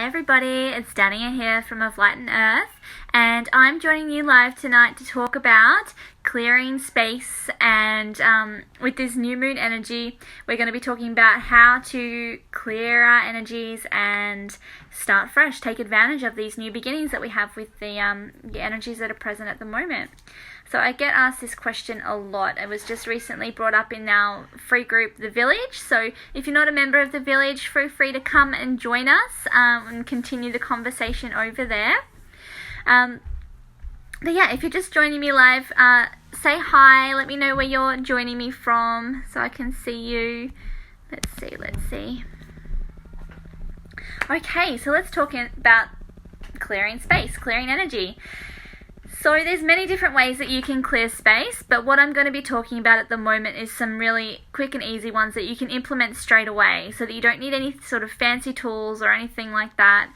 everybody, it's Dania here from Of Light and Earth, and I'm joining you live tonight to talk about clearing space. And with this new moon energy, we're going to be talking about how to clear our energies and start fresh, take advantage of these new beginnings that we have with the energies that are present at the moment. So I get asked this question a lot. It was just recently brought up in our free group, The Village. So if you're not a member of The Village, feel free to come and join us and continue the conversation over there. But yeah, if you're just joining me live, say hi. Let me know where you're joining me from so I can see you. Let's see. Okay, so let's talk about clearing space, clearing energy. So there's many different ways that you can clear space, but what I'm going to be talking about at the moment is some really quick and easy ones that you can implement straight away so that you don't need any sort of fancy tools or anything like that.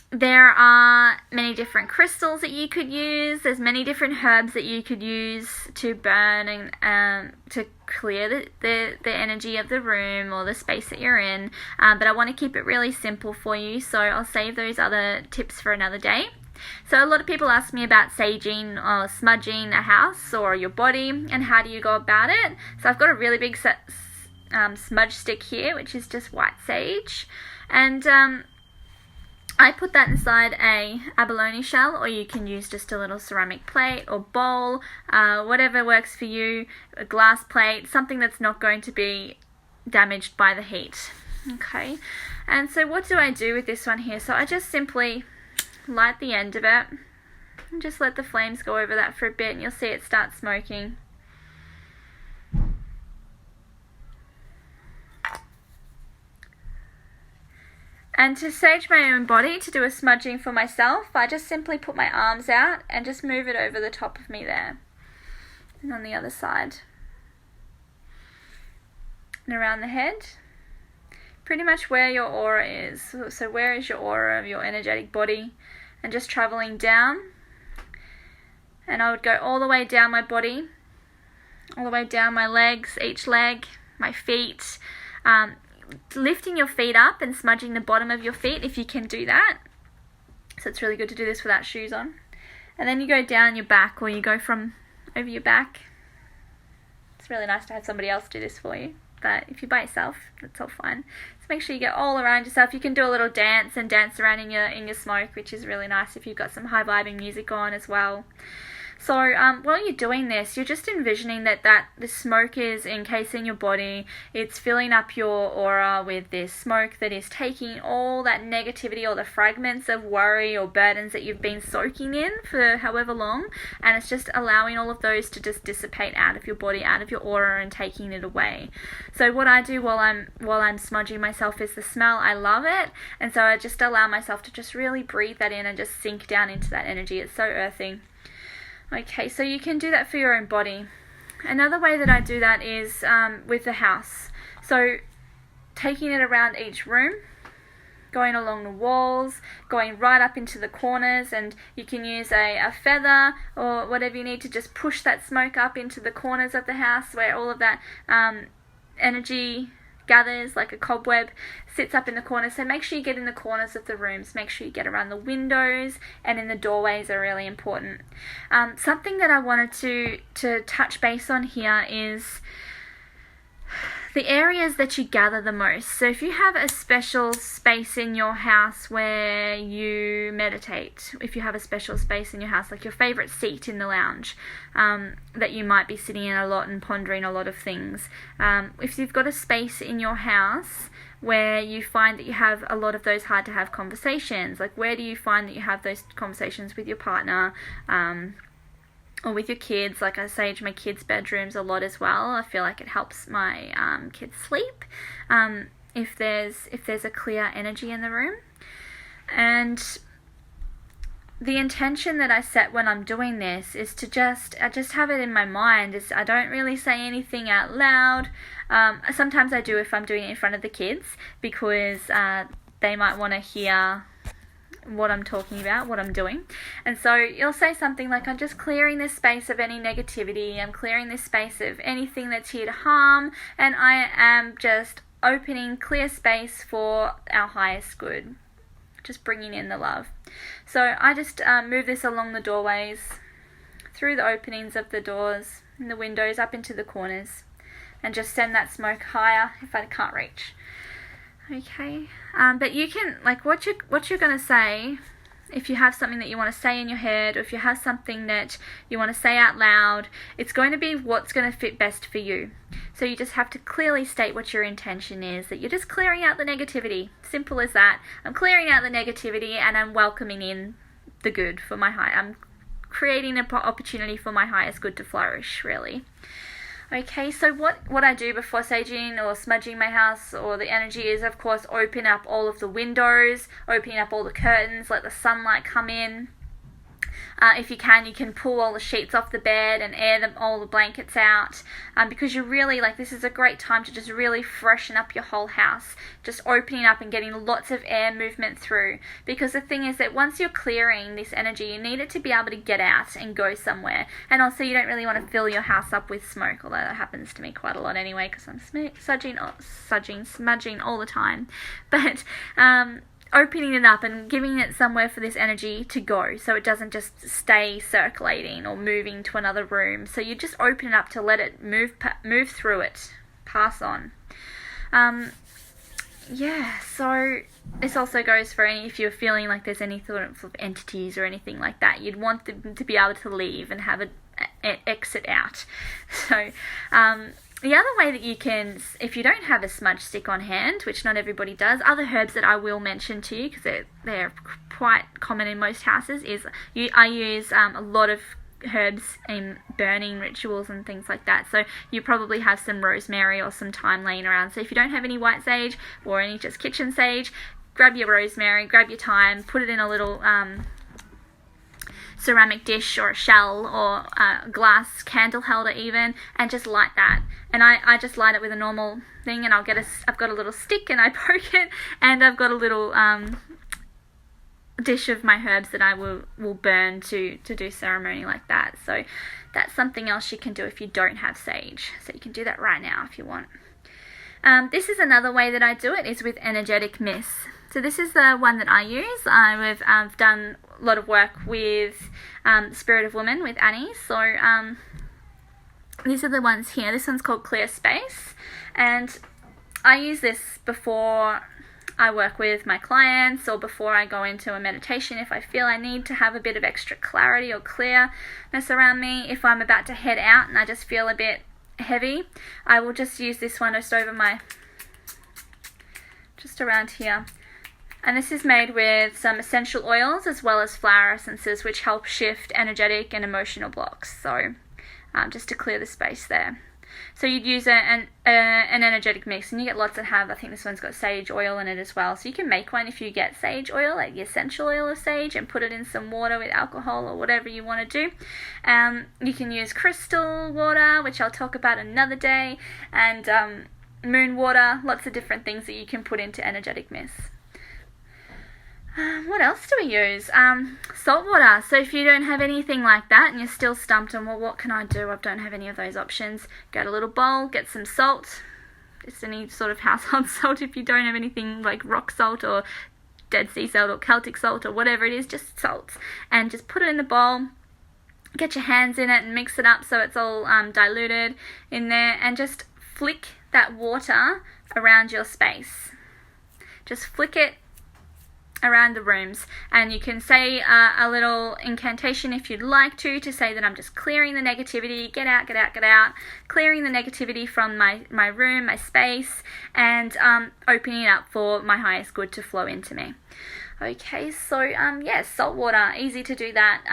There are many different crystals that you could use. There's many different herbs that you could use to burn and to clear the energy of the room or the space that you're in. But I want to keep it really simple for you, so I'll save those other tips for another day. So a lot of people ask me about saging or smudging a house or your body and how do you go about it. So I've got a really big smudge stick here, which is just white sage, and I put that inside a abalone shell, or you can use just a little ceramic plate or bowl, whatever works for you, a glass plate, something that's not going to be damaged by the heat. Okay, and so what do I do with this one here? So I just simply light the end of it and just let the flames go over that for a bit, and you'll see it start smoking. And to sage my own body, to do a smudging for myself, I just simply put my arms out and just move it over the top of me there and on the other side and around the head, pretty much where your aura is. So where is your aura of your energetic body? And just traveling down, and I would go all the way down my body, all the way down my legs, each leg, my feet, lifting your feet up and smudging the bottom of your feet if you can do that. So it's really good to do this without shoes on. And then you go down your back, or you go from over your back. It's really nice to have somebody else do this for you, but if you're by yourself, that's all fine. So make sure you get all around yourself. You can do a little dance and dance around in your smoke, which is really nice if you've got some high vibing music on as well. So while you're doing this, you're just envisioning that the smoke is encasing your body. It's filling up your aura with this smoke that is taking all that negativity or the fragments of worry or burdens that you've been soaking in for however long, and it's just allowing all of those to just dissipate out of your body, out of your aura, and taking it away. So what I do while I'm smudging myself is the smell. I love it, and so I just allow myself to just really breathe that in and just sink down into that energy. It's so earthy. Okay, so you can do that for your own body. Another way that I do that is with the house. So taking it around each room, going along the walls, going right up into the corners, and you can use a feather or whatever you need to just push that smoke up into the corners of the house where all of that energy gathers like a cobweb, sits up in the corners. So make sure you get in the corners of the rooms, make sure you get around the windows, and in the doorways are really important. Something that I wanted to touch base on here is the areas that you gather the most. So if you have a special space in your house where you meditate, if you have a special space in your house, like your favorite seat in the lounge, that you might be sitting in a lot and pondering a lot of things, if you've got a space in your house where you find that you have a lot of those hard to have conversations, like where do you find that you have those conversations with your partner, or with your kids? Like I sage my kids' bedrooms a lot as well. I feel like it helps my kids sleep if there's a clear energy in the room. And the intention that I set when I'm doing this is to I just have it in my mind. I don't really say anything out loud. Sometimes I do if I'm doing it in front of the kids, because they might want to hear what I'm talking about, what I'm doing. And so you'll say something like, I'm just clearing this space of any negativity, I'm clearing this space of anything that's here to harm, and I am just opening clear space for our highest good. Just bringing in the love. So I just move this along the doorways, through the openings of the doors and the windows, up into the corners, and just send that smoke higher if I can't reach. Okay, but you can, like, what you're going to say, if you have something that you want to say in your head, or if you have something that you want to say out loud, it's going to be what's going to fit best for you. So you just have to clearly state what your intention is, that you're just clearing out the negativity. Simple as that. I'm clearing out the negativity and I'm welcoming in the good for my I'm creating an opportunity for my highest good to flourish, really. Okay, so what I do before saging or smudging my house or the energy is, of course, open up all of the windows, opening up all the curtains, let the sunlight come in. If you can pull all the sheets off the bed and air all the blankets out, because you're really, like, this is a great time to just really freshen up your whole house, just opening up and getting lots of air movement through. Because the thing is that once you're clearing this energy, you need it to be able to get out and go somewhere. And also, you don't really want to fill your house up with smoke, although that happens to me quite a lot anyway, because I'm smudging all the time. But opening it up and giving it somewhere for this energy to go, so it doesn't just stay circulating or moving to another room. So you just open it up to let it move through it, pass on. So this also goes for if you're feeling like there's any sort of entities or anything like that, you'd want them to be able to leave and have an exit out. So the other way that you can, if you don't have a smudge stick on hand, which not everybody does, other herbs that I will mention to you, because they're quite common in most houses, is I use a lot of herbs in burning rituals and things like that. So you probably have some rosemary or some thyme laying around. So if you don't have any white sage or any just kitchen sage, grab your rosemary, grab your thyme, put it in a little ceramic dish or a shell or a glass candle holder even, and just light that. And I just light it with a normal thing, and I've got a little stick and I poke it, and I've got a little dish of my herbs that I will burn to do ceremony like that. So that's something else you can do if you don't have sage. So you can do that right now if you want. This is another way that I do it, is with energetic mists. So this is the one that I use. I've done a lot of work with Spirit of Woman with Annie. So these are the ones here. This one's called Clear Space, and I use this before I work with my clients or before I go into a meditation if I feel I need to have a bit of extra clarity or clearness around me. If I'm about to head out and I just feel a bit heavy, I will just use this one just around here. And this is made with some essential oils as well as flower essences, which help shift energetic and emotional blocks. So just to clear the space there. So you'd use an energetic mix, and you get lots that have, I think this one's got sage oil in it as well. So you can make one if you get sage oil, like the essential oil of sage, and put it in some water with alcohol or whatever you want to do. You can use crystal water, which I'll talk about another day, and moon water, lots of different things that you can put into energetic mist. What else do we use? Salt water. So if you don't have anything like that and you're still stumped on, well, what can I do? I don't have any of those options. Get a little bowl, get some salt, just any sort of household salt. If you don't have anything like rock salt or Dead Sea salt or Celtic salt or whatever it is, just salt. And just put it in the bowl, get your hands in it and mix it up so it's all diluted in there, and just flick that water around your space. Just flick it around the rooms, and you can say a little incantation if you'd like to say that I'm just clearing the negativity, get out, get out, get out, clearing the negativity from my room, my space, and opening it up for my highest good to flow into me. Okay, so salt water, easy to do that.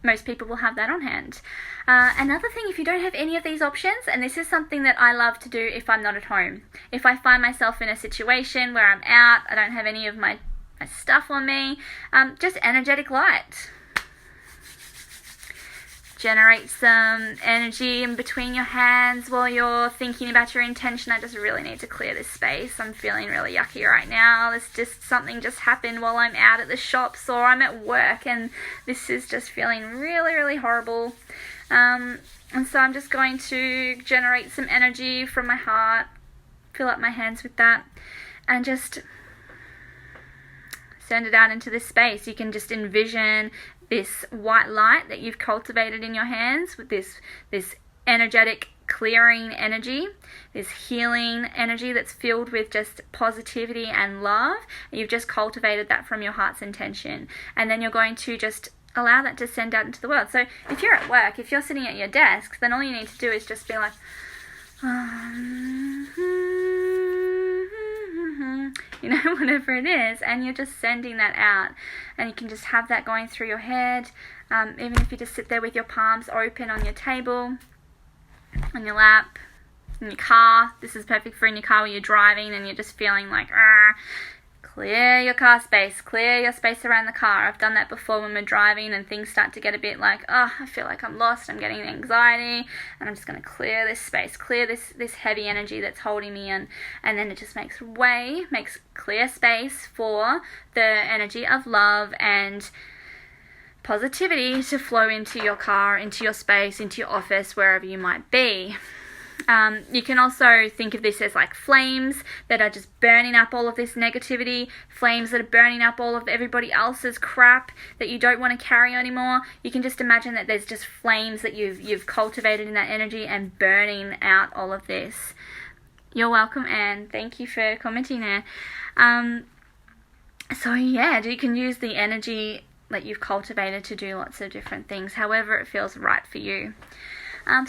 Most people will have that on hand. Another thing, if you don't have any of these options, and this is something that I love to do if I'm not at home, if I find myself in a situation where I'm out, I don't have any of my stuff on me, just energetic light. Generate some energy in between your hands while you're thinking about your intention. I just really need to clear this space. I'm feeling really yucky right now. Something just happened while I'm out at the shops or I'm at work, and this is just feeling really, really horrible. And so I'm just going to generate some energy from my heart fill up my hands with that, and just send it out into this space. You can just envision this white light that you've cultivated in your hands with this energetic clearing energy, this healing energy that's filled with just positivity and love. You've just cultivated that from your heart's intention, and then you're going to just allow that to send out into the world. So if you're at work, if you're sitting at your desk, then all you need to do is just be like, whatever it is, and you're just sending that out, and you can just have that going through your head, even if you just sit there with your palms open on your table, on your lap, in your car. This is perfect for in your car where you're driving and you're just feeling like, clear your car space, clear your space around the car. I've done that before when we're driving and things start to get a bit like, I feel like I'm lost, I'm getting anxiety, and I'm just going to clear this space, clear this heavy energy that's holding me in, and then it just makes clear space for the energy of love and positivity to flow into your car, into your space, into your office, wherever you might be. You can also think of this as like flames that are just burning up all of this negativity, flames that are burning up all of everybody else's crap that you don't want to carry anymore. You can just imagine that there's just flames that you've cultivated in that energy and burning out all of this. You're welcome, Anne. Thank you for commenting there. So yeah, you can use the energy that you've cultivated to do lots of different things, however it feels right for you.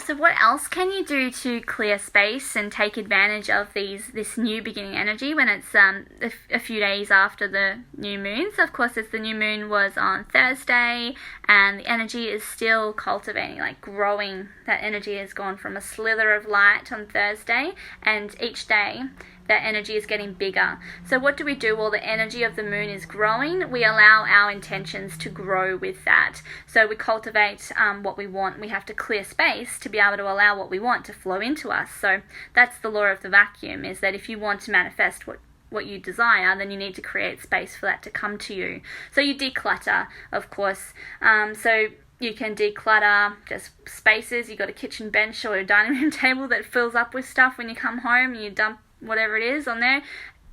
So what else can you do to clear space and take advantage of this new beginning energy when it's a few days after the new moon? So of course, as the new moon was on Thursday, and the energy is still cultivating, like growing. That energy has gone from a slither of light on Thursday, and each day that energy is getting bigger. So what do we do while the energy of the moon is growing? We allow our intentions to grow with that. So we cultivate what we want. We have to clear space to be able to allow what we want to flow into us. So that's the law of the vacuum, is that if you want to manifest what you desire, then you need to create space for that to come to you. So you declutter, of course. So you can declutter just spaces. You've got a kitchen bench or a dining room table that fills up with stuff when you come home, and you dump whatever it is on there.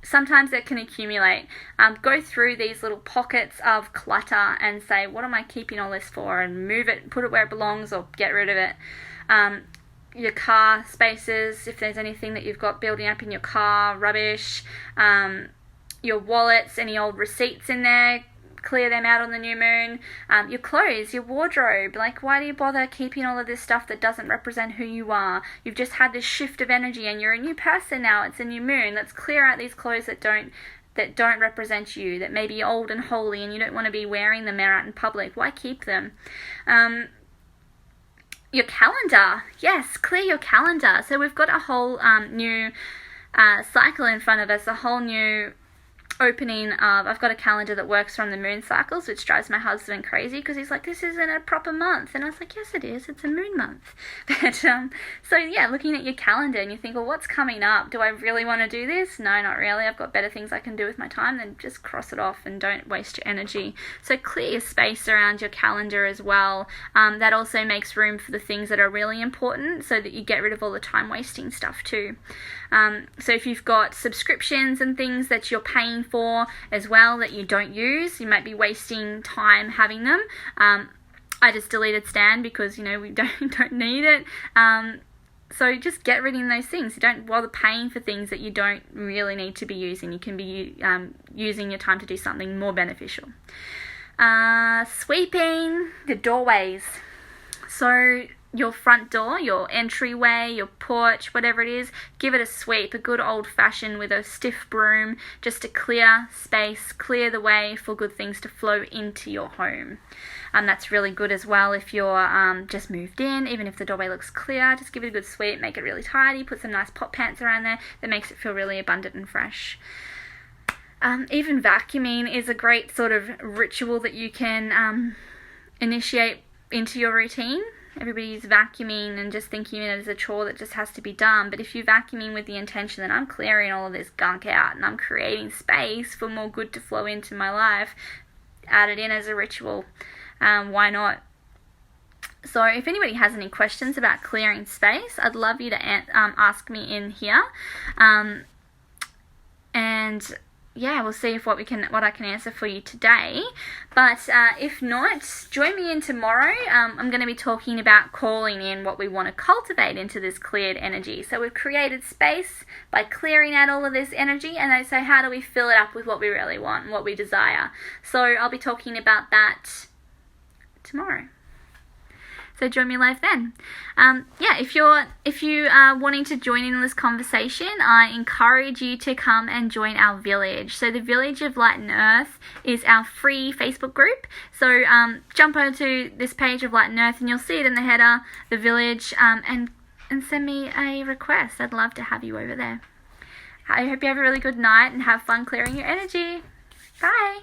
Sometimes that can accumulate. Go through these little pockets of clutter and say, what am I keeping all this for? And move it, put it where it belongs, or get rid of it. Your car spaces, if there's anything that you've got building up in your car, rubbish. Your wallets, any old receipts in there, clear them out on the new moon. Your clothes, your wardrobe, like, why do you bother keeping all of this stuff that doesn't represent who you are? You've just had this shift of energy and you're a new person now. It's a new moon. Let's clear out these clothes that don't represent you, that may be old and holy and you don't want to be wearing them out in public. Why keep them? Your calendar, yes, clear your calendar. So we've got a whole new cycle in front of us, a whole new opening of, I've got a calendar that works from the moon cycles, which drives my husband crazy because he's like, this isn't a proper month. And I was like, yes it is, it's a moon month. But so yeah, looking at your calendar and you think, well, what's coming up? Do I really want to do this? No, not really. I've got better things I can do with my time. Then just cross it off and don't waste your energy. So clear your space around your calendar as well. That also makes room for the things that are really important, so that you get rid of all the time wasting stuff too. So if you've got subscriptions and things that you're paying for as well that you don't use, you might be wasting time having them. I just deleted Stan because, we don't need it. So just get rid of those things. You don't bother paying for things that you don't really need to be using. You can be using your time to do something more beneficial. Sweeping the doorways. So your front door, your entryway, your porch, whatever it is, give it a sweep, a good old-fashioned with a stiff broom, just to clear space, clear the way for good things to flow into your home. That's really good as well if you're just moved in. Even if the doorway looks clear, just give it a good sweep, make it really tidy, put some nice pot pants around there. That makes it feel really abundant and fresh. Even vacuuming is a great sort of ritual that you can initiate into your routine. Everybody's vacuuming and just thinking of it as a chore that just has to be done. But if you're vacuuming with the intention that I'm clearing all of this gunk out and I'm creating space for more good to flow into my life, add it in as a ritual. Why not? So if anybody has any questions about clearing space, I'd love you to ask me in here. And yeah, we'll see if what I can answer for you today. But if not, join me in tomorrow. I'm going to be talking about calling in what we want to cultivate into this cleared energy. So we've created space by clearing out all of this energy, and so how do we fill it up with what we really want and what we desire? So I'll be talking about that tomorrow. So join me live then. If you are wanting to join in this conversation, I encourage you to come and join our village. So the Village of Light and Earth is our free Facebook group. So jump onto this page of Light and Earth and you'll see it in the header, the village, and send me a request. I'd love to have you over there. I hope you have a really good night and have fun clearing your energy. Bye.